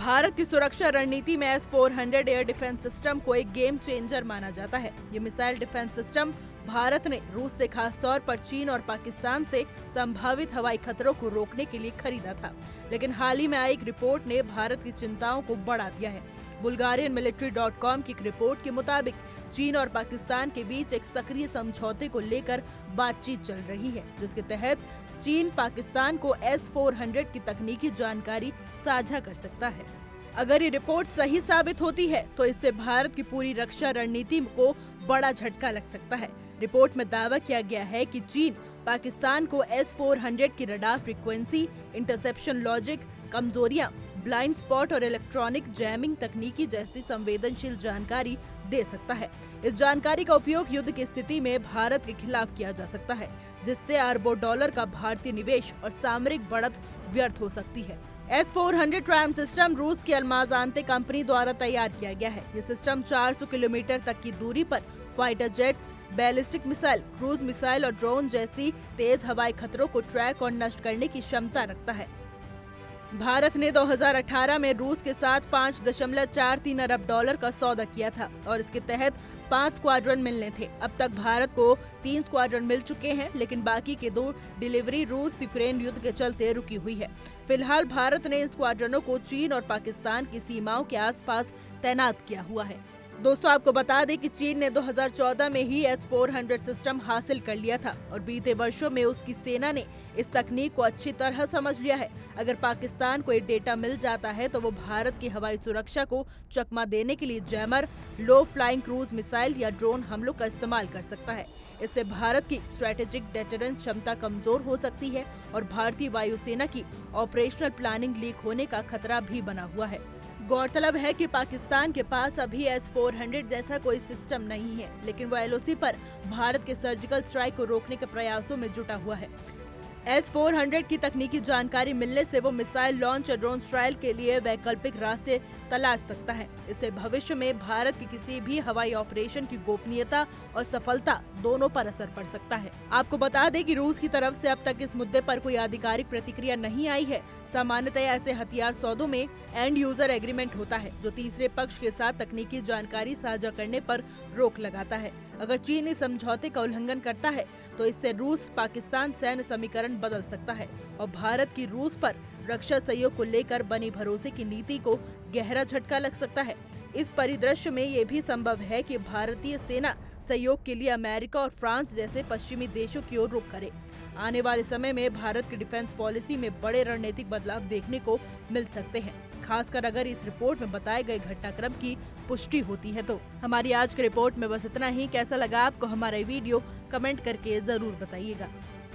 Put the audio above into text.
भारत की सुरक्षा रणनीति में S-400 एयर डिफेंस सिस्टम को एक गेम चेंजर माना जाता है। ये मिसाइल डिफेंस सिस्टम भारत ने रूस से खास तौर पर चीन और पाकिस्तान से संभावित हवाई खतरों को रोकने के लिए खरीदा था, लेकिन हाल ही में आई एक रिपोर्ट ने भारत की चिंताओं को बढ़ा दिया है। बुल्गारियन military.com की एक रिपोर्ट के मुताबिक चीन और पाकिस्तान के बीच एक सक्रिय समझौते को लेकर बातचीत चल रही है, जिसके तहत चीन पाकिस्तान को S-400 की तकनीकी जानकारी साझा कर सकता है। अगर ये रिपोर्ट सही साबित होती है तो इससे भारत की पूरी रक्षा रणनीति को बड़ा झटका लग सकता है। रिपोर्ट में दावा किया गया है कि चीन पाकिस्तान को S-400 की रडार फ्रीक्वेंसी, इंटरसेप्शन लॉजिक, कमजोरियां, ब्लाइंड स्पॉट और इलेक्ट्रॉनिक जैमिंग तकनीकी जैसी संवेदनशील जानकारी दे सकता है। इस जानकारी का उपयोग युद्ध की स्थिति में भारत के खिलाफ किया जा सकता है, जिससे अरबों डॉलर का भारतीय निवेश और सामरिक बढ़त व्यर्थ हो सकती है। S-400 ट्रायम्फ सिस्टम रूस की अल्माज़ांते कंपनी द्वारा तैयार किया गया है। ये सिस्टम 400 किलोमीटर तक की दूरी पर fighter jets, ballistic missile, cruise missile और ड्रोन जैसी तेज हवाई खतरों को ट्रैक और नष्ट करने की क्षमता रखता है। भारत ने 2018 में रूस के साथ 5.43 अरब डॉलर का सौदा किया था और इसके तहत 5 स्क्वाड्रन मिलने थे। अब तक भारत को 3 स्क्वाड्रन मिल चुके हैं, लेकिन बाकी के 2 डिलीवरी रूस यूक्रेन युद्ध के चलते रुकी हुई है। फिलहाल भारत ने इन स्क्वाड्रनों को चीन और पाकिस्तान की सीमाओं के आसपास तैनात किया हुआ है। दोस्तों, आपको बता दें कि चीन ने 2014 में ही S-400 सिस्टम हासिल कर लिया था और बीते वर्षों में उसकी सेना ने इस तकनीक को अच्छी तरह समझ लिया है। अगर पाकिस्तान को ये डेटा मिल जाता है तो वो भारत की हवाई सुरक्षा को चकमा देने के लिए जैमर, लो फ्लाइंग क्रूज मिसाइल या ड्रोन हमलों का इस्तेमाल कर सकता है। इससे भारत की स्ट्रेटेजिक डेटरेंस क्षमता कमजोर हो सकती है और भारतीय वायुसेना की ऑपरेशनल प्लानिंग लीक होने का खतरा भी बना हुआ है। गौरतलब है कि पाकिस्तान के पास अभी S-400 जैसा कोई सिस्टम नहीं है, लेकिन वो LOC पर भारत के सर्जिकल स्ट्राइक को रोकने के प्रयासों में जुटा हुआ है। S-400 की तकनीकी जानकारी मिलने से वो मिसाइल लॉन्च और ड्रोन स्ट्राइक के लिए वैकल्पिक रास्ते तलाश सकता है। इससे भविष्य में भारत की किसी भी हवाई ऑपरेशन की गोपनीयता और सफलता दोनों पर असर पड़ सकता है। आपको बता दें कि रूस की तरफ से अब तक इस मुद्दे पर कोई आधिकारिक प्रतिक्रिया नहीं आई है। सामान्यतः ऐसे हथियार सौदों में एंड यूजर एग्रीमेंट होता है, जो तीसरे पक्ष के साथ तकनीकी जानकारी साझा करने पर रोक लगाता है। अगर चीन इस समझौते का उल्लंघन करता है तो इससे रूस पाकिस्तान सैन्य समीकरण बदल सकता है और भारत की रूस पर रक्षा सहयोग को लेकर बनी भरोसे की नीति को गहरा झटका लग सकता है। इस परिदृश्य में ये भी संभव है कि भारतीय सेना सहयोग के लिए अमेरिका और फ्रांस जैसे पश्चिमी देशों की ओर रुख करे। आने वाले समय में भारत की डिफेंस पॉलिसी में बड़े रणनीतिक बदलाव देखने को मिल सकते हैं, खासकर अगर इस रिपोर्ट में बताए गए घटनाक्रम की पुष्टि होती है तो। हमारी आज की रिपोर्ट में बस इतना ही। कैसा लगा आपको हमारा वीडियो, कमेंट करके जरूर बताइएगा।